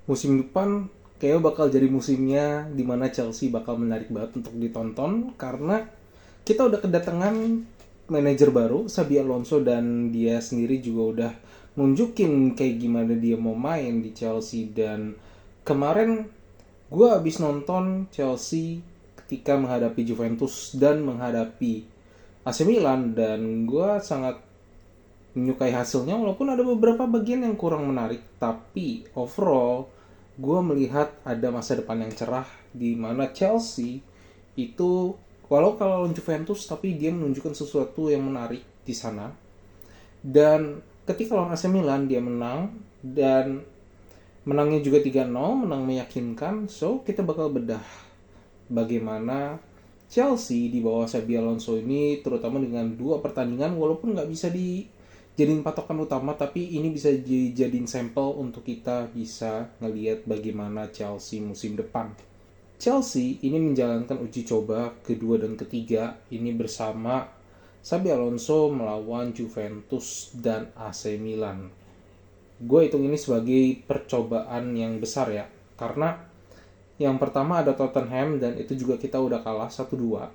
musim depan kayaknya bakal jadi musimnya dimana Chelsea bakal menarik banget untuk ditonton karena kita udah kedatangan manajer baru Xabi Alonso dan dia sendiri juga udah nunjukin kayak gimana dia mau main di Chelsea. Dan kemarin gue abis nonton Chelsea ketika menghadapi Juventus dan menghadapi AC Milan, dan gue sangat menyukai hasilnya walaupun ada beberapa bagian yang kurang menarik, tapi overall gue melihat ada masa depan yang cerah di mana Chelsea itu walau kalau lawan Juventus tapi dia menunjukkan sesuatu yang menarik di sana. Dan ketika lawan AC Milan dia menang, dan menangnya juga 3-0, menang meyakinkan. So kita bakal bedah bagaimana Chelsea di bawah Xabi Alonso ini, terutama dengan dua pertandingan walaupun nggak bisa dijadiin patokan utama, tapi ini bisa dijadiin sampel untuk kita bisa ngelihat bagaimana Chelsea musim depan. Chelsea ini menjalankan uji coba kedua dan ketiga ini bersama Xabi Alonso melawan Juventus dan AC Milan. Gue hitung ini sebagai percobaan yang besar ya, karena yang pertama ada Tottenham dan itu juga kita udah kalah 1-2.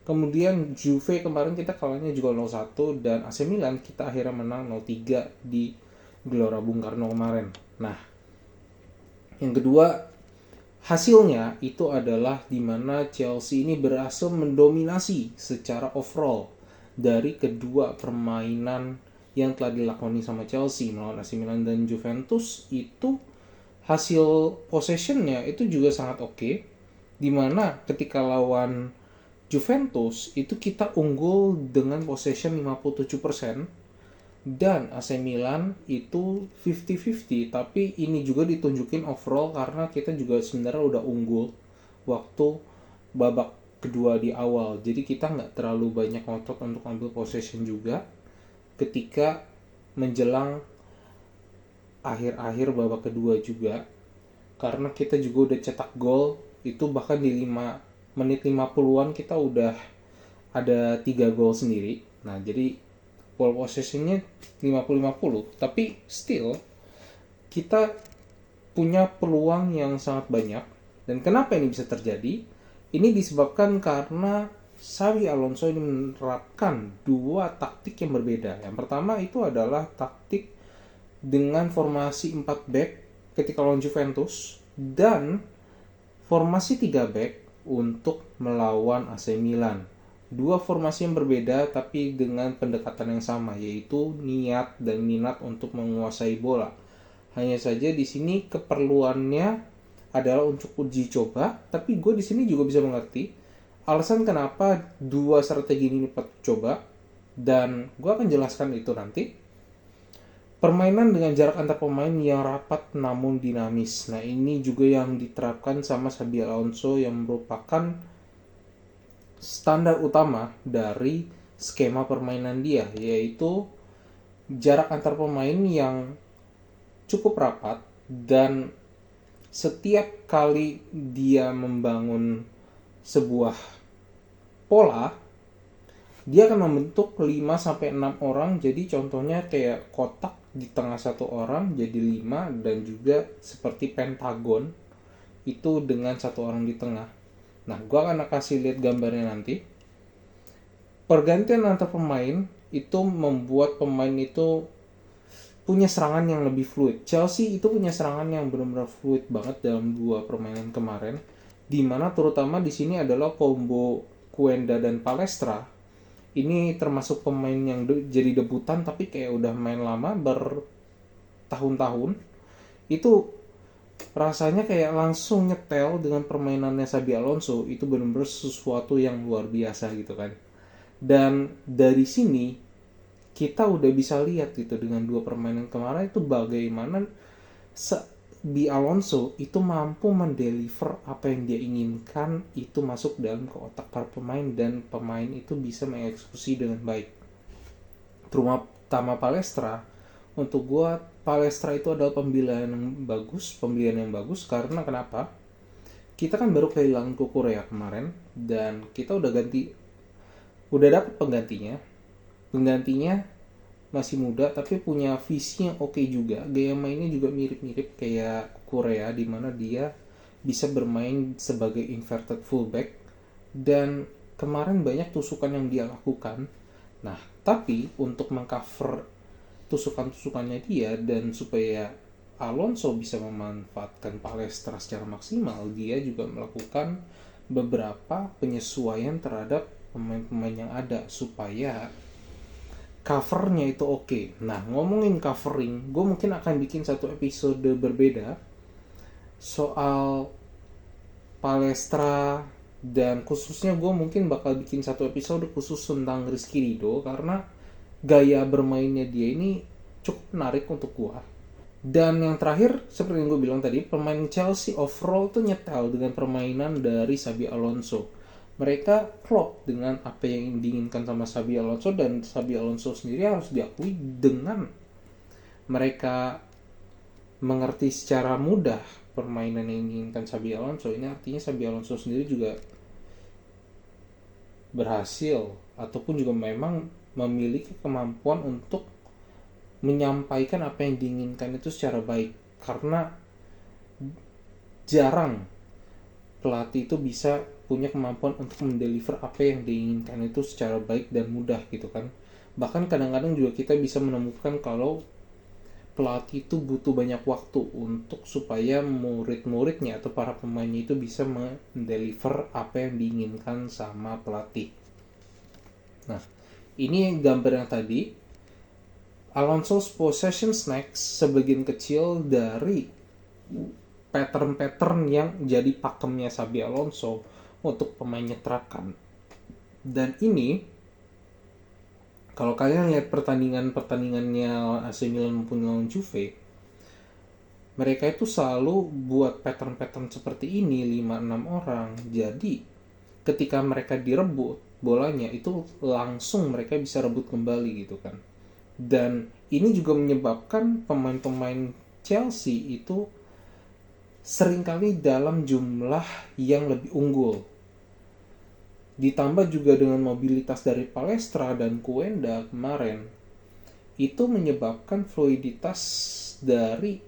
Kemudian Juve kemarin kita kalahnya juga 0-1, dan AC Milan kita akhirnya menang 0-3 di Gelora Bung Karno kemarin. Nah, yang kedua hasilnya itu adalah dimana Chelsea ini berhasil mendominasi secara overall dari kedua permainan yang telah dilakoni sama Chelsea melawan AC Milan dan Juventus. Itu hasil possessionnya itu juga sangat oke, dimana ketika lawan Juventus itu kita unggul dengan possession 57%, dan AC Milan itu 50-50. Tapi ini juga ditunjukin overall karena kita juga sebenarnya udah unggul waktu babak kedua di awal, jadi kita nggak terlalu banyak ngotot untuk ambil possession juga ketika menjelang akhir-akhir babak kedua juga, karena kita juga udah cetak gol itu bahkan di 5 menit 50-an kita udah ada 3 gol sendiri. Nah, jadi ball possessionnya 50-50, tapi still kita punya peluang yang sangat banyak. Dan kenapa ini bisa terjadi? Ini disebabkan karena Xabi Alonso ini menerapkan dua taktik yang berbeda. Yang pertama itu adalah taktik dengan formasi 4 back ketika lawan Juventus, dan formasi 3 back untuk melawan AC Milan. Dua formasi yang berbeda tapi dengan pendekatan yang sama, yaitu niat dan minat untuk menguasai bola. Hanya saja di sini keperluannya adalah untuk uji coba, tapi gue di sini juga bisa mengerti alasan kenapa dua strategi ini patut coba, dan gue akan jelaskan itu nanti. Permainan dengan jarak antar pemain yang rapat namun dinamis. Nah, ini juga yang diterapkan sama Xabi Alonso yang merupakan standar utama dari skema permainan dia, yaitu jarak antar pemain yang cukup rapat, dan setiap kali dia membangun sebuah pola, dia akan membentuk 5-6 orang. Jadi contohnya kayak kotak di tengah satu orang jadi 5, dan juga seperti pentagon itu dengan satu orang di tengah. Nah, gue akan kasih lihat gambarnya nanti. Pergantian antar pemain itu membuat pemain itu punya serangan yang lebih fluid. Chelsea itu punya serangan yang benar-benar fluid banget dalam dua permainan kemarin, dimana terutama di sini adalah combo Cuenda dan Palestra. Ini termasuk pemain yang jadi debutan tapi kayak udah main lama bertahun-tahun. Itu rasanya kayak langsung nyetel dengan permainannya Xabi Alonso. Itu benar-benar sesuatu yang luar biasa gitu kan. Dan dari sini kita udah bisa lihat gitu dengan dua permainan kemarin itu bagaimana Xabi Alonso itu mampu mendeliver apa yang dia inginkan itu masuk dalam ke otak para pemain, dan pemain itu bisa mengeksekusi dengan baik. Terutama Palestra, untuk gua Palestra itu adalah pembelian yang bagus karena kenapa? Kita kan baru kehilangan Kukurea kemarin, dan kita udah dapat penggantinya masih muda tapi punya visi yang oke juga. Gaya mainnya juga mirip-mirip kayak Korea, di mana dia bisa bermain sebagai inverted fullback dan kemarin banyak tusukan yang dia lakukan. Nah, tapi untuk mengcover tusukan-tusukannya dia dan supaya Alonso bisa memanfaatkan Palestra secara maksimal, dia juga melakukan beberapa penyesuaian terhadap pemain-pemain yang ada supaya covernya itu oke. Nah, ngomongin covering, gue mungkin akan bikin satu episode berbeda soal Palestra, dan khususnya gue mungkin bakal bikin satu episode khusus tentang Rizky Ridho karena gaya bermainnya dia ini cukup menarik untuk gue. Dan yang terakhir, seperti yang gue bilang tadi, pemain Chelsea overall tuh nyetel dengan permainan dari Xabi Alonso. Mereka klop dengan apa yang diinginkan sama Xabi Alonso, dan Xabi Alonso sendiri harus diakui dengan mereka mengerti secara mudah permainan yang diinginkan Xabi Alonso. Ini artinya Xabi Alonso sendiri juga berhasil ataupun juga memang memiliki kemampuan untuk menyampaikan apa yang diinginkan itu secara baik, karena jarang pelatih itu bisa punya kemampuan untuk mendeliver apa yang diinginkan itu secara baik dan mudah gitu kan. Bahkan kadang-kadang juga kita bisa menemukan kalau pelatih itu butuh banyak waktu untuk supaya murid-muridnya atau para pemainnya itu bisa mendeliver apa yang diinginkan sama pelatih. Nah, ini gambar yang tadi. Alonso's possession snacks sebagian kecil dari pattern-pattern yang jadi pakemnya Xabi Alonso untuk pemainnya terakan. Dan ini, kalau kalian lihat pertandingannya AC Milan maupun lawan Juve, mereka itu selalu buat pattern-pattern seperti ini, 5-6 orang. Jadi, ketika mereka direbut bolanya, itu langsung mereka bisa rebut kembali gitu kan. Dan ini juga menyebabkan pemain-pemain Chelsea itu seringkali dalam jumlah yang lebih unggul. Ditambah juga dengan mobilitas dari Palestra dan Kuenda kemarin, itu menyebabkan fluiditas dari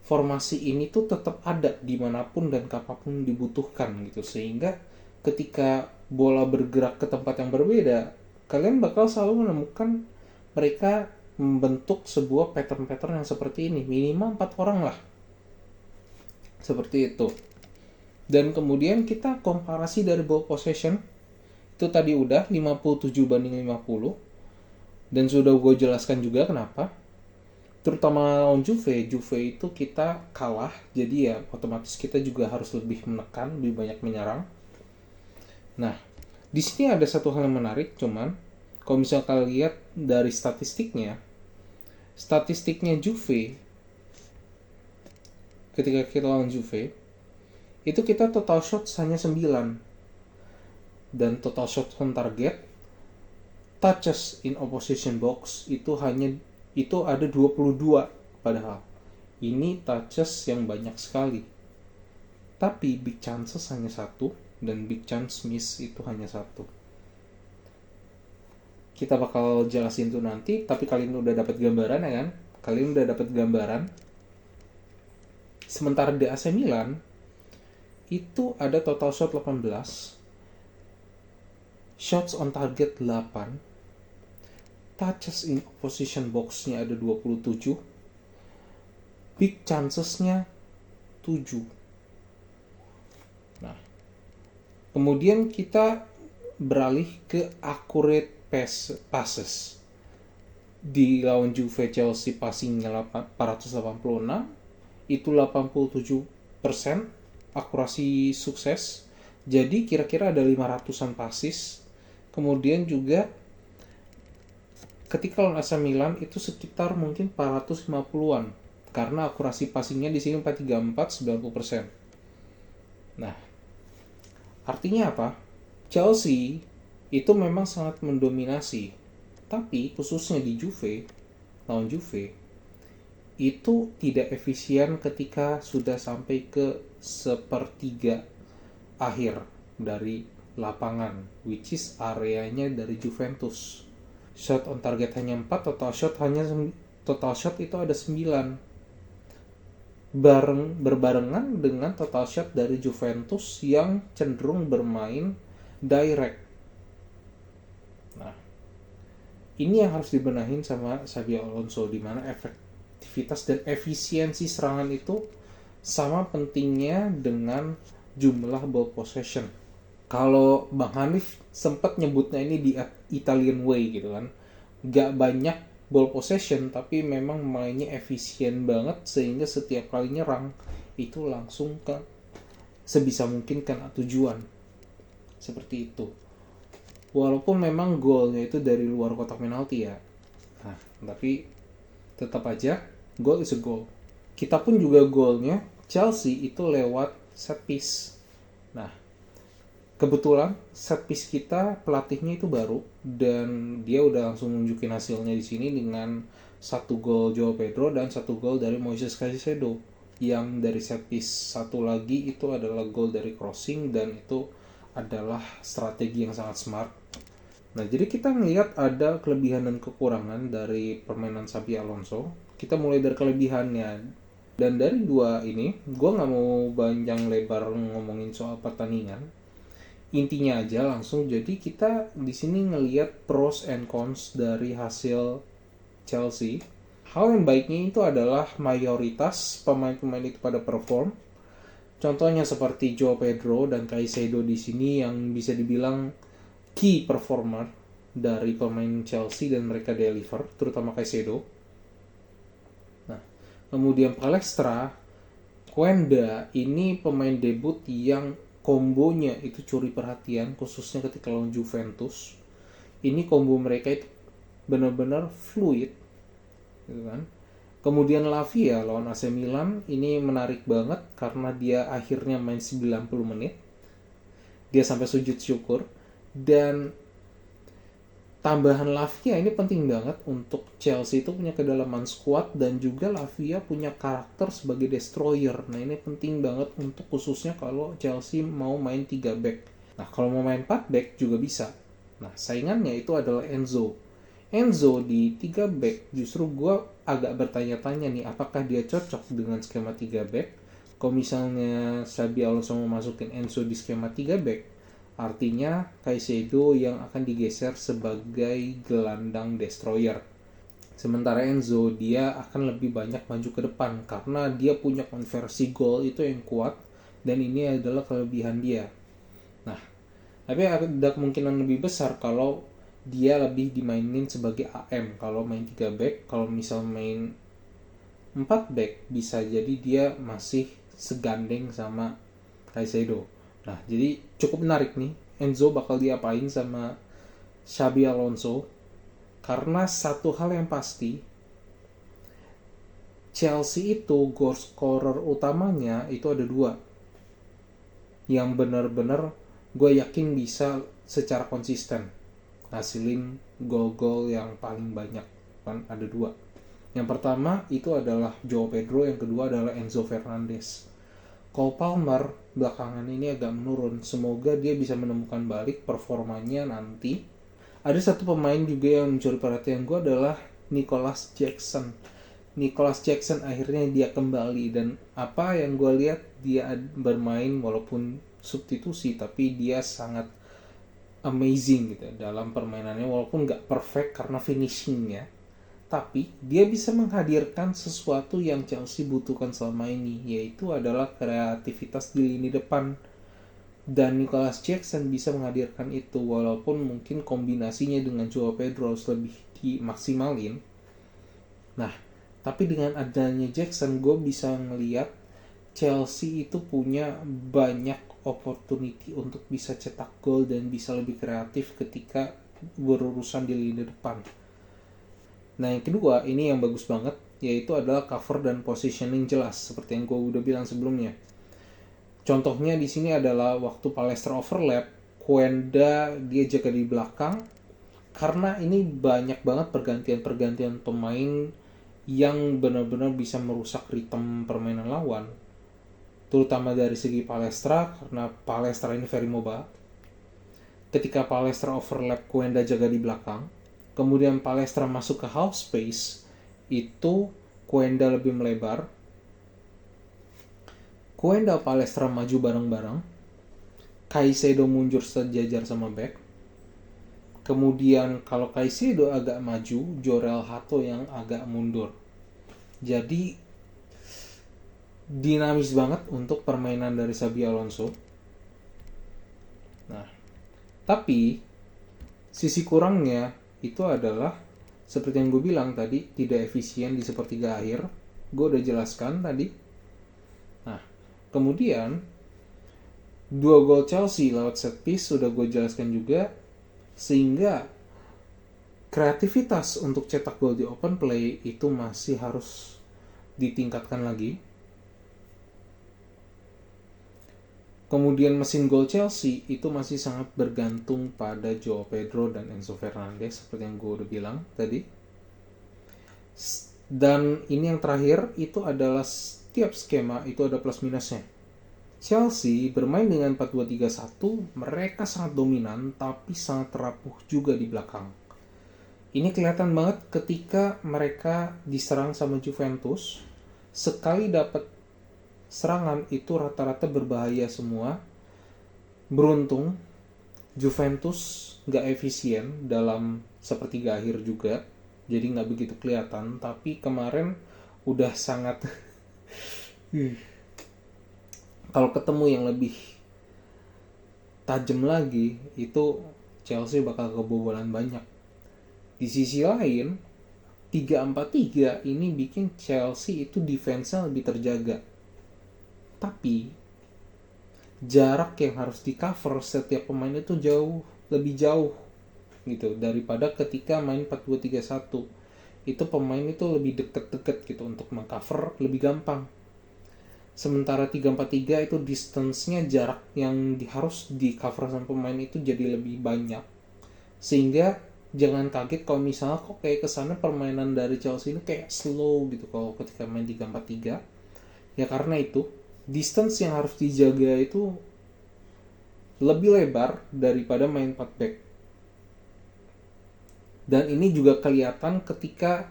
formasi ini tuh tetap ada dimanapun dan kapanpun dibutuhkan gitu. Sehingga ketika bola bergerak ke tempat yang berbeda, kalian bakal selalu menemukan mereka membentuk sebuah pattern-pattern yang seperti ini, minimal 4 orang lah seperti itu. Dan kemudian kita komparasi dari ball possession, itu tadi udah 57-50, dan sudah gue jelaskan juga kenapa. Terutama lawan Juve itu kita kalah, jadi ya otomatis kita juga harus lebih menekan, lebih banyak menyerang. Nah, di sini ada satu hal yang menarik, cuman kalau misalnya kalian lihat dari statistiknya Juve, ketika kita lawan Juve, itu kita total shots hanya 9. Dan total shots on target, touches in opposition box, itu ada 22 padahal. Ini touches yang banyak sekali. Tapi big chances hanya 1, dan big chance miss itu hanya 1. Kita bakal jelasin tuh nanti, tapi kalian udah dapat gambaran ya kan? Kalian udah dapat gambaran. Sementara di AC Milan itu ada total shot 18, shots on target 8, touches in opposition box-nya ada 27, big chances-nya 7. Nah, kemudian kita beralih ke accurate passes. Di lawan Juve Chelsea passingnya 486, itu 87% akurasi sukses. Jadi kira-kira ada 500-an passes. Kemudian juga ketika lawan AC Milan itu sekitar mungkin 450-an, karena akurasi passingnya di sini 434, 90%. Nah, artinya apa? Chelsea itu memang sangat mendominasi, tapi khususnya di lawan Juve, itu tidak efisien ketika sudah sampai ke sepertiga akhir dari lapangan, which is areanya dari Juventus. Shot on target hanya 4, total shot itu ada 9. Berbarengan dengan total shot dari Juventus yang cenderung bermain direct. Nah, ini yang harus dibenahin sama Xabi Alonso, di mana efektivitas dan efisiensi serangan itu sama pentingnya dengan jumlah ball possession. Kalau Bang Hanif sempat nyebutnya ini di Italian way gitu kan, gak banyak ball possession tapi memang mainnya efisien banget sehingga setiap kali nyerang itu langsung ke sebisa mungkin kena tujuan, seperti itu. Walaupun memang golnya itu dari luar kotak penalti ya, nah tapi tetap aja goal is a goal. Kita pun juga golnya Chelsea itu lewat set piece. Nah, kebetulan set piece kita pelatihnya itu baru dan dia udah langsung nunjukin hasilnya di sini dengan 1 gol Joao Pedro dan 1 gol dari Moises Caicedo. Yang dari set piece 1 lagi itu adalah gol dari crossing dan itu adalah strategi yang sangat smart. Nah, jadi kita melihat ada kelebihan dan kekurangan dari permainan Xabi Alonso. Kita mulai dari kelebihannya. Dan dari dua ini, gue nggak mau panjang lebar ngomongin soal pertandingan. Intinya aja langsung, jadi kita di sini ngelihat pros and cons dari hasil Chelsea. Hal yang baiknya itu adalah mayoritas pemain-pemain itu pada perform. Contohnya seperti Joao Pedro dan Caicedo di sini yang bisa dibilang key performer dari pemain Chelsea dan mereka deliver, terutama Caicedo. Nah, kemudian Palestra, Quenda ini pemain debut yang kombonya itu curi perhatian, khususnya ketika lawan Juventus. Ini kombo mereka itu benar-benar fluid gitu kan. Kemudian Lavia lawan AC Milan ini menarik banget karena dia akhirnya main 90 menit. Dia sampai sujud syukur. Dan tambahan Lavia ini penting banget untuk Chelsea itu punya kedalaman squad dan juga Lavia punya karakter sebagai destroyer. Nah, ini penting banget untuk khususnya kalau Chelsea mau main 3 back. Nah, kalau mau main 4 back juga bisa. Nah, saingannya itu adalah Enzo. Enzo di 3 back justru gue agak bertanya-tanya nih, apakah dia cocok dengan skema 3 back? Kalau misalnya Xabi Alonso mau masukin Enzo di skema 3 back, artinya Caicedo yang akan digeser sebagai gelandang destroyer. Sementara Enzo dia akan lebih banyak maju ke depan karena dia punya konversi gol itu yang kuat dan ini adalah kelebihan dia. Nah, tapi ada kemungkinan lebih besar kalau dia lebih dimainin sebagai AM kalau main 3 back. Kalau misal main 4 back bisa jadi dia masih segandeng sama Caicedo. Nah, jadi cukup menarik nih Enzo bakal diapain sama Xabi Alonso. Karena satu hal yang pasti, Chelsea itu goal scorer utamanya itu ada 2. Yang benar-benar gue yakin bisa secara konsisten ngasilin gol-gol yang paling banyak. Kan ada 2. Yang pertama itu adalah Joao Pedro, yang kedua adalah Enzo Fernandez. Cole Palmer belakangan ini agak menurun. Semoga dia bisa menemukan balik performanya nanti. Ada satu pemain juga yang mencuri perhatian gue adalah Nicholas Jackson. Nicholas Jackson akhirnya dia kembali dan apa yang gue lihat dia bermain walaupun substitusi tapi dia sangat amazing gitu dalam permainannya walaupun nggak perfect karena finishingnya. Tapi dia bisa menghadirkan sesuatu yang Chelsea butuhkan selama ini, yaitu adalah kreativitas di lini depan. Dan Nicholas Jackson bisa menghadirkan itu, walaupun mungkin kombinasinya dengan Joao Pedro harus lebih dimaksimalin. Nah, tapi dengan adanya Jackson, gue bisa ngelihat Chelsea itu punya banyak opportunity untuk bisa cetak gol dan bisa lebih kreatif ketika berurusan di lini depan. Nah, yang kedua, ini yang bagus banget, yaitu adalah cover dan positioning jelas, seperti yang gue udah bilang sebelumnya. Contohnya di sini adalah waktu Palestra overlap, Quenda dia jaga di belakang, karena ini banyak banget pergantian-pergantian pemain yang benar-benar bisa merusak ritme permainan lawan. Terutama dari segi Palestra, karena Palestra ini very mobile. Ketika Palestra overlap, Quenda jaga di belakang. Kemudian Palestra masuk ke half space, itu Kuenda lebih melebar. Kuenda Palestra maju bareng-bareng. Caicedo mundur sejajar sama back. Kemudian kalau Caicedo agak maju, Jorel Hato yang agak mundur. Jadi dinamis banget untuk permainan dari Xabi Alonso. Nah, tapi sisi kurangnya itu adalah seperti yang gue bilang tadi, tidak efisien di sepertiga akhir. Gue udah jelaskan tadi. Nah, kemudian 2 gol Chelsea lewat set piece sudah gue jelaskan juga, sehingga kreativitas untuk cetak gol di open play itu masih harus ditingkatkan lagi. Kemudian mesin gol Chelsea itu masih sangat bergantung pada Joao Pedro dan Enzo Fernandez seperti yang gue udah bilang tadi. Dan ini yang terakhir itu adalah setiap skema itu ada plus minusnya. Chelsea bermain dengan 4-2-3-1, mereka sangat dominan tapi sangat rapuh juga di belakang. Ini kelihatan banget ketika mereka diserang sama Juventus. Sekali dapat serangan itu rata-rata berbahaya semua. Beruntung Juventus gak efisien dalam sepertiga akhir juga, jadi gak begitu kelihatan. Tapi kemarin udah sangat kalau ketemu yang lebih tajam lagi, itu Chelsea bakal kebobolan banyak. Di sisi lain 3-4-3 ini bikin Chelsea itu defense-nya lebih terjaga. Tapi jarak yang harus di cover setiap pemain itu lebih jauh gitu daripada ketika main 4-2-3-1. Itu pemain itu lebih deket-deket gitu untuk mengcover lebih gampang. Sementara 3-4-3 itu distance-nya, jarak yang harus di cover sama pemain itu jadi lebih banyak. Sehingga jangan kaget kalau misalnya kok kayak kesana permainan dari Chelsea ini kayak slow gitu kalau ketika main 3-4-3. Ya karena itu distance yang harus dijaga itu lebih lebar daripada main 4 back. Dan ini juga kelihatan ketika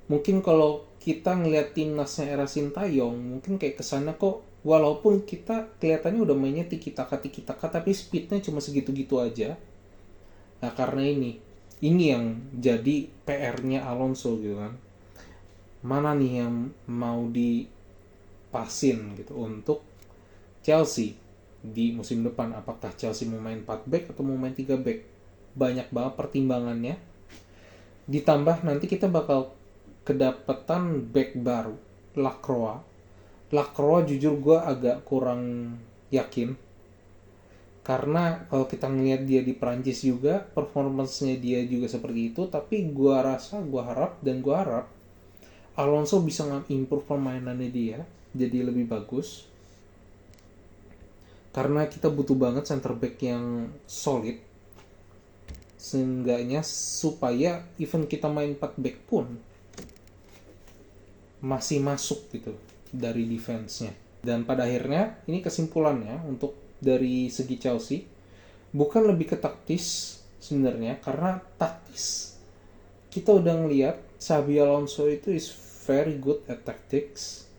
mungkin kalau kita ngeliat timnasnya era Sintayong, mungkin kayak kesana kok walaupun kita kelihatannya udah mainnya tiki-taka tapi speednya cuma segitu-gitu aja. Nah karena ini yang jadi PR-nya Alonso gitu kan. Mana nih yang mau dipasin gitu untuk Chelsea di musim depan? Apakah Chelsea mau main 4 back atau mau main 3 back? Banyak banget pertimbangannya. Ditambah nanti kita bakal kedapatan back baru, Lacroix jujur gue agak kurang yakin. Karena kalau kita ngelihat dia di Prancis juga, performance-nya dia juga seperti itu. Tapi gue harap Alonso bisa improve permainannya dia jadi lebih bagus. Karena kita butuh banget center back yang solid. Seenggaknya supaya even kita main 4 back pun masih masuk gitu dari defense-nya. Dan pada akhirnya ini kesimpulannya untuk dari segi Chelsea bukan lebih ke taktis sebenarnya, karena taktis kita udah ngelihat Xabi Alonso itu is very good at tactics,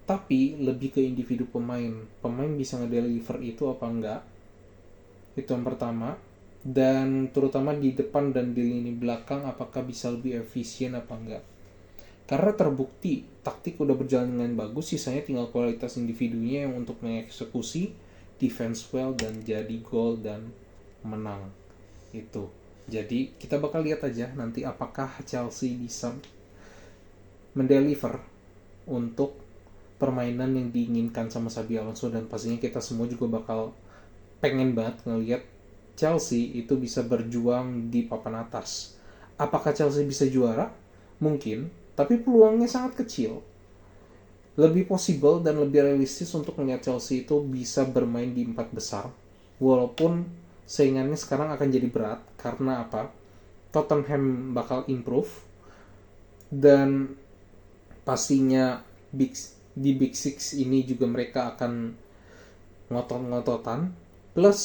tapi lebih ke individu pemain bisa ngedeliver itu apa enggak, itu yang pertama. Dan terutama di depan dan di lini belakang apakah bisa lebih efisien apa enggak. Karena terbukti taktik udah berjalan dengan bagus, sisanya tinggal kualitas individunya yang untuk mengeksekusi defense well dan jadi gol dan menang itu. Jadi kita bakal lihat aja nanti apakah Chelsea bisa mendeliver untuk permainan yang diinginkan sama Xabi Alonso. Dan pastinya kita semua juga bakal pengen banget ngelihat Chelsea itu bisa berjuang di papan atas. Apakah Chelsea bisa juara? Mungkin, tapi peluangnya sangat kecil. Lebih possible dan lebih realistis untuk melihat Chelsea itu bisa bermain di 4 besar. Walaupun saingannya sekarang akan jadi berat. Karena apa? Tottenham bakal improve. Dan pastinya di Big Six ini juga mereka akan ngotot-ngototan. Plus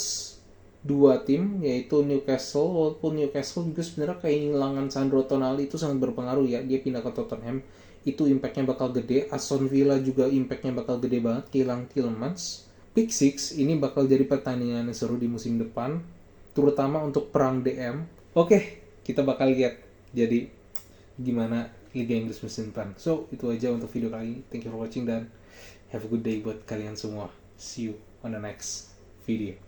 dua tim yaitu Newcastle. Walaupun Newcastle juga sebenarnya kehilangan Sandro Tonali itu sangat berpengaruh ya, dia pindah ke Tottenham, itu impactnya bakal gede. Aston Villa juga impactnya bakal gede banget, kehilangan Tielemans. Big Six ini bakal jadi pertandingan yang seru di musim depan, terutama untuk perang DM. Oke, kita bakal lihat jadi gimana Liga Inggris musim depan. So, itu aja untuk video kali ini. Thank you for watching dan have a good day buat kalian semua. See you on the next video.